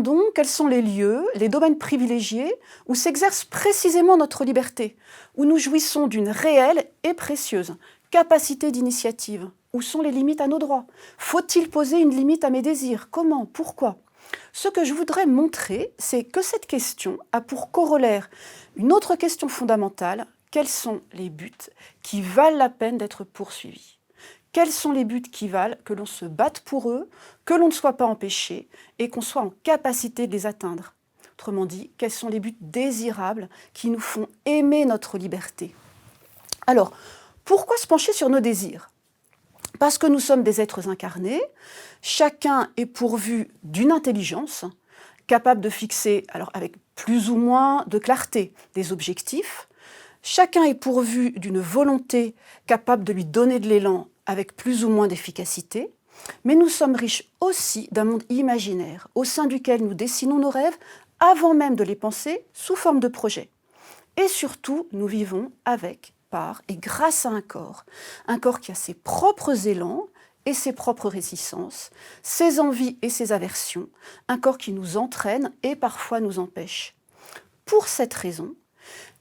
demandons quels sont les lieux, les domaines privilégiés où s'exerce précisément notre liberté, où nous jouissons d'une réelle et précieuse capacité d'initiative. Où sont les limites à nos droits? Faut-il poser une limite à mes désirs? Comment? Pourquoi? Ce que je voudrais montrer, c'est que cette question a pour corollaire une autre question fondamentale. Quels sont les buts qui valent la peine d'être poursuivis? Quels sont les buts qui valent que l'on se batte pour eux, que l'on ne soit pas empêché et qu'on soit en capacité de les atteindre? Autrement dit, quels sont les buts désirables qui nous font aimer notre liberté? Alors, pourquoi se pencher sur nos désirs? Parce que nous sommes des êtres incarnés, chacun est pourvu d'une intelligence, capable de fixer, alors avec plus ou moins de clarté, des objectifs. Chacun est pourvu d'une volonté capable de lui donner de l'élan avec plus ou moins d'efficacité. Mais nous sommes riches aussi d'un monde imaginaire, au sein duquel nous dessinons nos rêves avant même de les penser sous forme de projets. Et surtout, nous vivons avec, par et grâce à un corps qui a ses propres élans et ses propres réticences, ses envies et ses aversions, un corps qui nous entraîne et parfois nous empêche. Pour cette raison,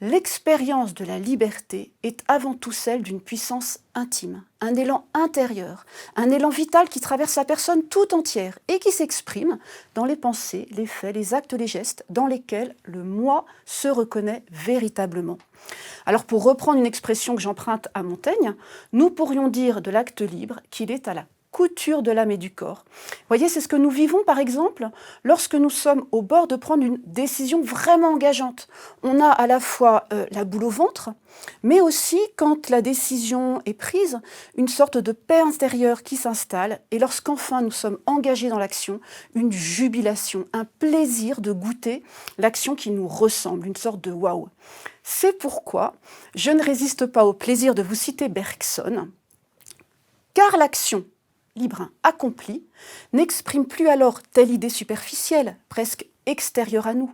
l'expérience de la liberté est avant tout celle d'une puissance intime, un élan intérieur, un élan vital qui traverse la personne tout entière et qui s'exprime dans les pensées, les faits, les actes, les gestes dans lesquels le moi se reconnaît véritablement. Alors pour reprendre une expression que j'emprunte à Montaigne, nous pourrions dire de l'acte libre qu'il est à la couture de l'âme et du corps. Vous voyez, c'est ce que nous vivons par exemple lorsque nous sommes au bord de prendre une décision vraiment engageante. On a à la fois la boule au ventre, mais aussi quand la décision est prise, une sorte de paix intérieure qui s'installe et lorsqu'enfin nous sommes engagés dans l'action, une jubilation, un plaisir de goûter l'action qui nous ressemble, une sorte de waouh. C'est pourquoi je ne résiste pas au plaisir de vous citer Bergson, car l'action libre accomplie n'exprime plus alors telle idée superficielle, presque extérieure à nous.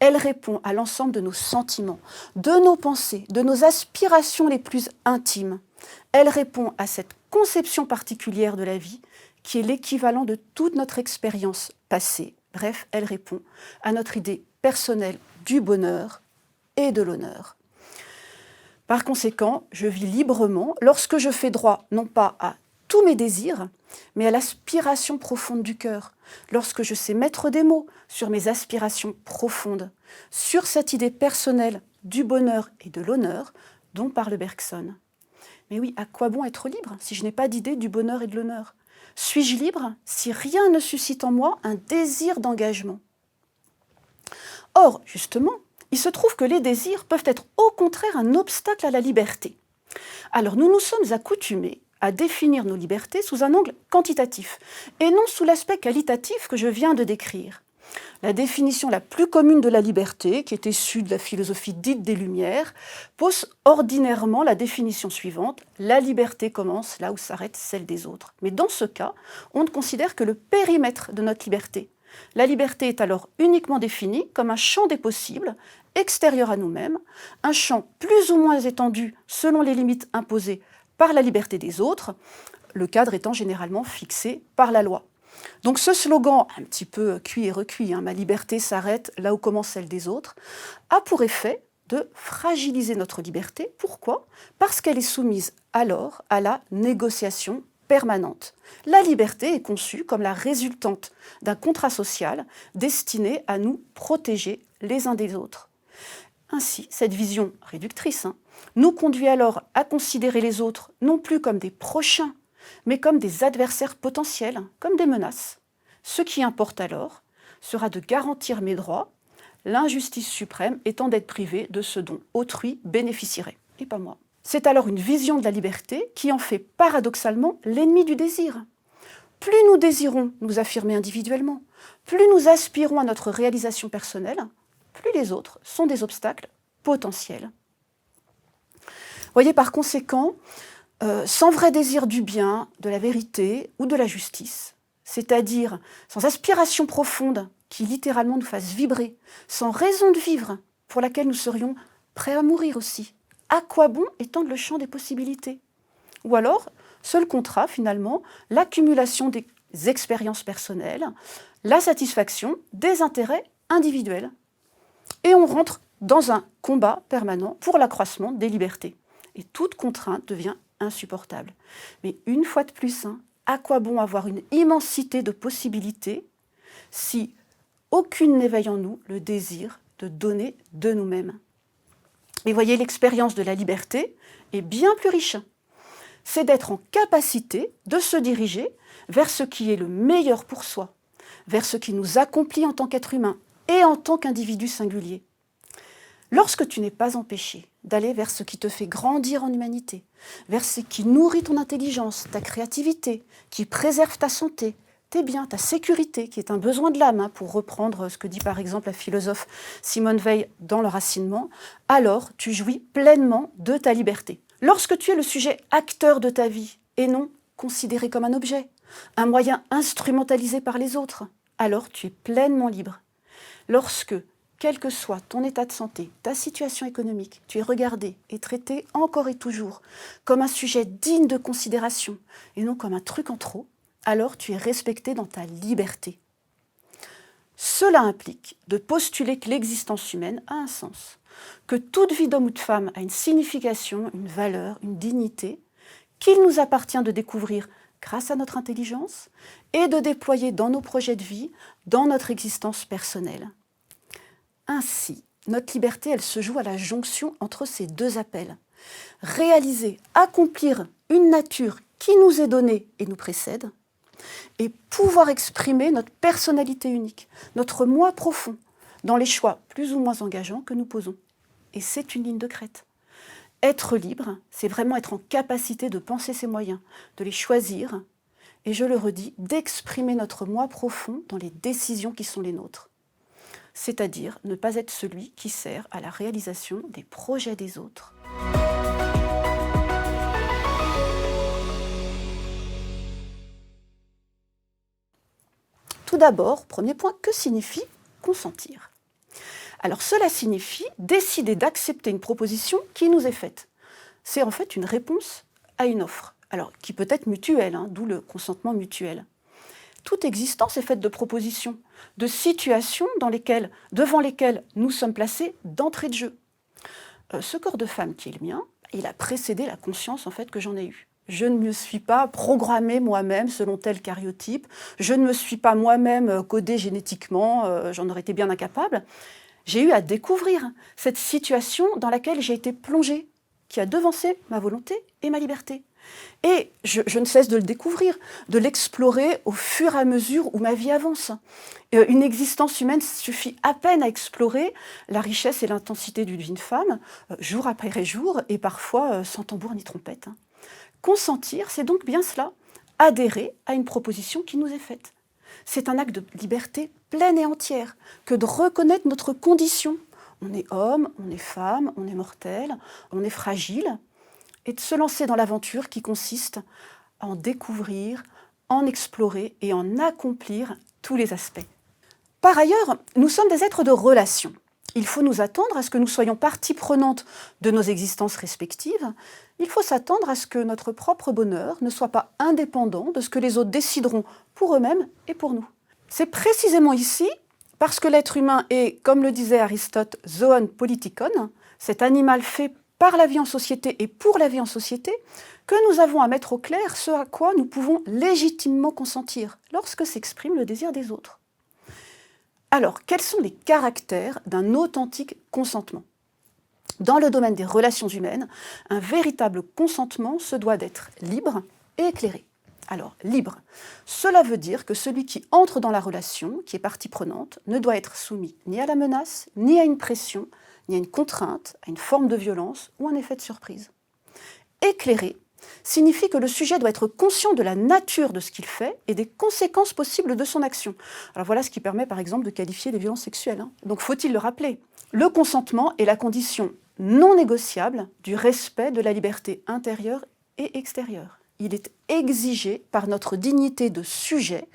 Elle répond à l'ensemble de nos sentiments, de nos pensées, de nos aspirations les plus intimes. Elle répond à cette conception particulière de la vie qui est l'équivalent de toute notre expérience passée. Bref, elle répond à notre idée personnelle du bonheur et de l'honneur. Par conséquent, je vis librement lorsque je fais droit non pas à tous mes désirs, mais à l'aspiration profonde du cœur, lorsque je sais mettre des mots sur mes aspirations profondes, sur cette idée personnelle du bonheur et de l'honneur dont parle Bergson. Mais oui, à quoi bon être libre si je n'ai pas d'idée du bonheur et de l'honneur? Suis-je libre si rien ne suscite en moi un désir d'engagement? Or, justement, il se trouve que les désirs peuvent être au contraire un obstacle à la liberté. Alors nous nous sommes accoutumés à définir nos libertés sous un angle quantitatif et non sous l'aspect qualitatif que je viens de décrire. La définition la plus commune de la liberté, qui est issue de la philosophie dite des Lumières, pose ordinairement la définition suivante: la liberté commence là où s'arrête celle des autres. Mais dans ce cas, on ne considère que le périmètre de notre liberté. La liberté est alors uniquement définie comme un champ des possibles, extérieur à nous-mêmes, un champ plus ou moins étendu selon les limites imposées par la liberté des autres, le cadre étant généralement fixé par la loi. Donc ce slogan, un petit peu cuit et recuit, ma liberté s'arrête là où commence celle des autres, a pour effet de fragiliser notre liberté. Pourquoi? Parce qu'elle est soumise alors à la négociation permanente. La liberté est conçue comme la résultante d'un contrat social destiné à nous protéger les uns des autres. Ainsi, cette vision réductrice nous conduit alors à considérer les autres non plus comme des prochains, mais comme des adversaires potentiels, comme des menaces. Ce qui importe alors sera de garantir mes droits, l'injustice suprême étant d'être privé de ce dont autrui bénéficierait, et pas moi. C'est alors une vision de la liberté qui en fait paradoxalement l'ennemi du désir. Plus nous désirons nous affirmer individuellement, plus nous aspirons à notre réalisation personnelle, plus les autres sont des obstacles potentiels. Voyez, par conséquent, sans vrai désir du bien, de la vérité ou de la justice, c'est-à-dire sans aspiration profonde qui littéralement nous fasse vibrer, sans raison de vivre pour laquelle nous serions prêts à mourir aussi, à quoi bon étendre le champ des possibilités? Ou alors, seul contrat finalement, l'accumulation des expériences personnelles, la satisfaction des intérêts individuels. Et on rentre dans un combat permanent pour l'accroissement des libertés. Et toute contrainte devient insupportable. Mais une fois de plus, à quoi bon avoir une immensité de possibilités si aucune n'éveille en nous le désir de donner de nous-mêmes? Et voyez, l'expérience de la liberté est bien plus riche. C'est d'être en capacité de se diriger vers ce qui est le meilleur pour soi, vers ce qui nous accomplit en tant qu'être humain et en tant qu'individu singulier. Lorsque tu n'es pas empêché d'aller vers ce qui te fait grandir en humanité, vers ce qui nourrit ton intelligence, ta créativité, qui préserve ta santé, tes biens, ta sécurité, qui est un besoin de l'âme, pour reprendre ce que dit par exemple la philosophe Simone Weil dans Le Racinement, alors tu jouis pleinement de ta liberté. Lorsque tu es le sujet acteur de ta vie et non considéré comme un objet, un moyen instrumentalisé par les autres, alors tu es pleinement libre. Lorsque, quel que soit ton état de santé, ta situation économique, tu es regardé et traité encore et toujours comme un sujet digne de considération et non comme un truc en trop, alors tu es respecté dans ta liberté. Cela implique de postuler que l'existence humaine a un sens, que toute vie d'homme ou de femme a une signification, une valeur, une dignité, qu'il nous appartient de découvrir grâce à notre intelligence et de déployer dans nos projets de vie, dans notre existence personnelle. Ainsi, notre liberté, elle se joue à la jonction entre ces deux appels. Réaliser, accomplir une nature qui nous est donnée et nous précède, et pouvoir exprimer notre personnalité unique, notre moi profond, dans les choix plus ou moins engageants que nous posons. Et c'est une ligne de crête. Être libre, c'est vraiment être en capacité de penser ses moyens, de les choisir, et je le redis, d'exprimer notre moi profond dans les décisions qui sont les nôtres. C'est-à-dire ne pas être celui qui sert à la réalisation des projets des autres. Tout d'abord, premier point, que signifie consentir ? Alors cela signifie décider d'accepter une proposition qui nous est faite. C'est en fait une réponse à une offre, alors qui peut être mutuelle, d'où le consentement mutuel. Toute existence est faite de propositions, de situations devant lesquelles nous sommes placés d'entrée de jeu. Ce corps de femme qui est le mien, il a précédé la conscience en fait que j'en ai eue. Je ne me suis pas programmée moi-même selon tel cariotype, je ne me suis pas moi-même codée génétiquement, j'en aurais été bien incapable. J'ai eu à découvrir cette situation dans laquelle j'ai été plongée, qui a devancé ma volonté et ma liberté. Et je ne cesse de le découvrir, de l'explorer au fur et à mesure où ma vie avance. Une existence humaine suffit à peine à explorer la richesse et l'intensité d'une vie de femme, jour après jour, et parfois sans tambour ni trompette. Consentir, c'est donc bien cela, adhérer à une proposition qui nous est faite. C'est un acte de liberté pleine et entière que de reconnaître notre condition. On est homme, on est femme, on est mortel, on est fragile, et de se lancer dans l'aventure qui consiste à en découvrir, en explorer et en accomplir tous les aspects. Par ailleurs, nous sommes des êtres de relation. Il faut nous attendre à ce que nous soyons partie prenante de nos existences respectives. Il faut s'attendre à ce que notre propre bonheur ne soit pas indépendant de ce que les autres décideront pour eux-mêmes et pour nous. C'est précisément ici, parce que l'être humain est, comme le disait Aristote, zoon politikon, cet animal fait par la vie en société et pour la vie en société, que nous avons à mettre au clair ce à quoi nous pouvons légitimement consentir lorsque s'exprime le désir des autres. Alors, quels sont les caractères d'un authentique consentement ? Dans le domaine des relations humaines, un véritable consentement se doit d'être libre et éclairé. Alors, libre, cela veut dire que celui qui entre dans la relation, qui est partie prenante, ne doit être soumis ni à la menace, ni à une pression, ni à une contrainte, à une forme de violence ou un effet de surprise. Éclairé signifie que le sujet doit être conscient de la nature de ce qu'il fait et des conséquences possibles de son action. Alors voilà ce qui permet par exemple de qualifier les violences sexuelles. Donc faut-il le rappeler, le consentement est la condition non négociable du respect de la liberté intérieure et extérieure. Il est exigé par notre dignité de sujet,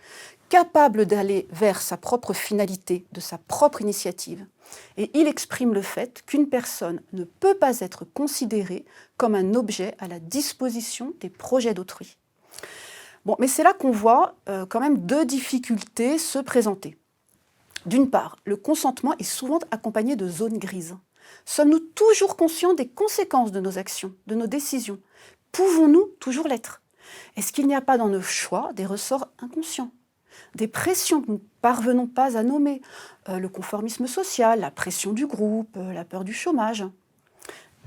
capable d'aller vers sa propre finalité, de sa propre initiative. Et il exprime le fait qu'une personne ne peut pas être considérée comme un objet à la disposition des projets d'autrui. Bon, mais c'est là qu'on voit quand même deux difficultés se présenter. D'une part, le consentement est souvent accompagné de zones grises. Sommes-nous toujours conscients des conséquences de nos actions, de nos décisions? Pouvons-nous toujours l'être? Est-ce qu'il n'y a pas dans nos choix des ressorts inconscients? Des pressions que nous ne parvenons pas à nommer, le conformisme social, la pression du groupe, la peur du chômage.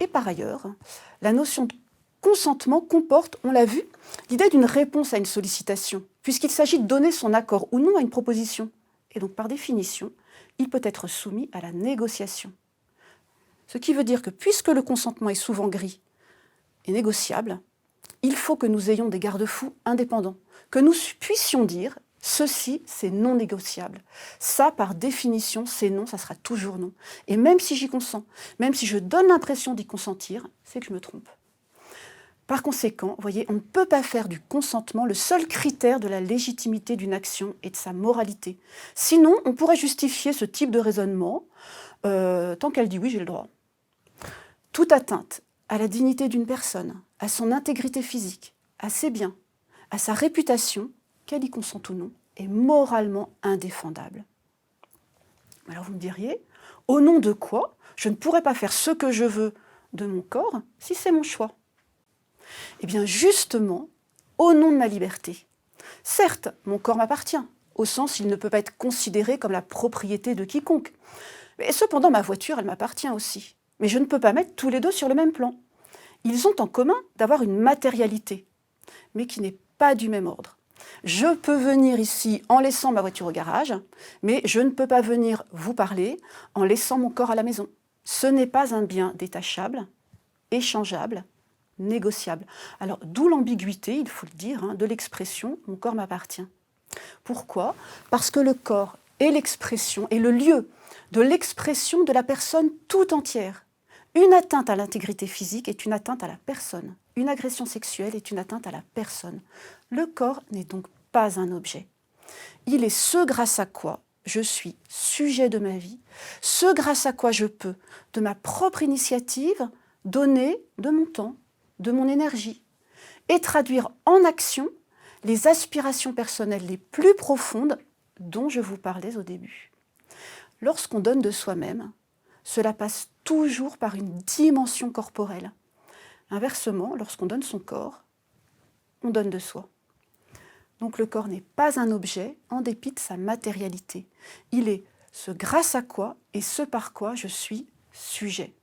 Et par ailleurs, la notion de consentement comporte, on l'a vu, l'idée d'une réponse à une sollicitation, puisqu'il s'agit de donner son accord ou non à une proposition. Et donc par définition, il peut être soumis à la négociation. Ce qui veut dire que puisque le consentement est souvent gris et négociable, il faut que nous ayons des garde-fous indépendants, que nous puissions dire « ceci, c'est non négociable ». Ça, par définition, c'est non, ça sera toujours non. Et même si j'y consens, même si je donne l'impression d'y consentir, c'est que je me trompe. Par conséquent, vous voyez, on ne peut pas faire du consentement le seul critère de la légitimité d'une action et de sa moralité. Sinon, on pourrait justifier ce type de raisonnement tant qu'elle dit oui, j'ai le droit. Toute atteinte à la dignité d'une personne, à son intégrité physique, à ses biens, à sa réputation, qu'elle y consente ou non, est moralement indéfendable. Alors vous me diriez, au nom de quoi je ne pourrais pas faire ce que je veux de mon corps si c'est mon choix? Eh bien justement, au nom de ma liberté. Certes, mon corps m'appartient, au sens où il ne peut pas être considéré comme la propriété de quiconque. Mais cependant, ma voiture, elle m'appartient aussi. Mais je ne peux pas mettre tous les deux sur le même plan. Ils ont en commun d'avoir une matérialité, mais qui n'est pas du même ordre. Je peux venir ici en laissant ma voiture au garage, mais je ne peux pas venir vous parler en laissant mon corps à la maison. Ce n'est pas un bien détachable, échangeable, négociable. Alors, d'où l'ambiguïté, il faut le dire, de l'expression « mon corps m'appartient ». Pourquoi? Parce que le corps est l'expression, est le lieu de l'expression de la personne tout entière. Une atteinte à l'intégrité physique est une atteinte à la personne. Une agression sexuelle est une atteinte à la personne. Le corps n'est donc pas un objet. Il est ce grâce à quoi je suis sujet de ma vie, ce grâce à quoi je peux, de ma propre initiative, donner de mon temps, de mon énergie, et traduire en action les aspirations personnelles les plus profondes dont je vous parlais au début. Lorsqu'on donne de soi-même, cela passe toujours par une dimension corporelle. Inversement, lorsqu'on donne son corps, on donne de soi. Donc le corps n'est pas un objet en dépit de sa matérialité. Il est ce grâce à quoi et ce par quoi je suis sujet.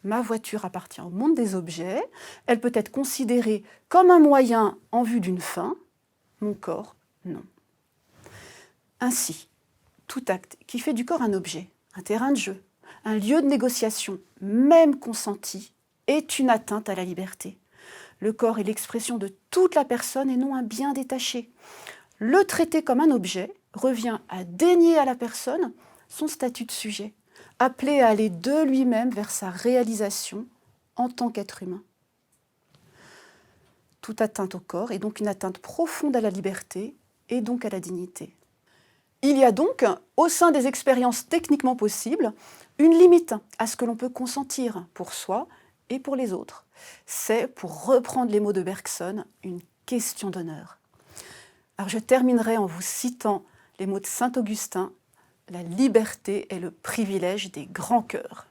Ma voiture appartient au monde des objets, elle peut être considérée comme un moyen en vue d'une fin, mon corps, non. Ainsi, tout acte qui fait du corps un objet, un terrain de jeu, un lieu de négociation, même consenti, est une atteinte à la liberté. Le corps est l'expression de toute la personne et non un bien détaché. Le traiter comme un objet revient à dénier à la personne son statut de sujet, appelé à aller de lui-même vers sa réalisation en tant qu'être humain. Toute atteinte au corps est donc une atteinte profonde à la liberté et donc à la dignité. Il y a donc, au sein des expériences techniquement possibles, une limite à ce que l'on peut consentir pour soi et pour les autres. C'est, pour reprendre les mots de Bergson, une question d'honneur. Alors je terminerai en vous citant les mots de saint Augustin: « La liberté est le privilège des grands cœurs ».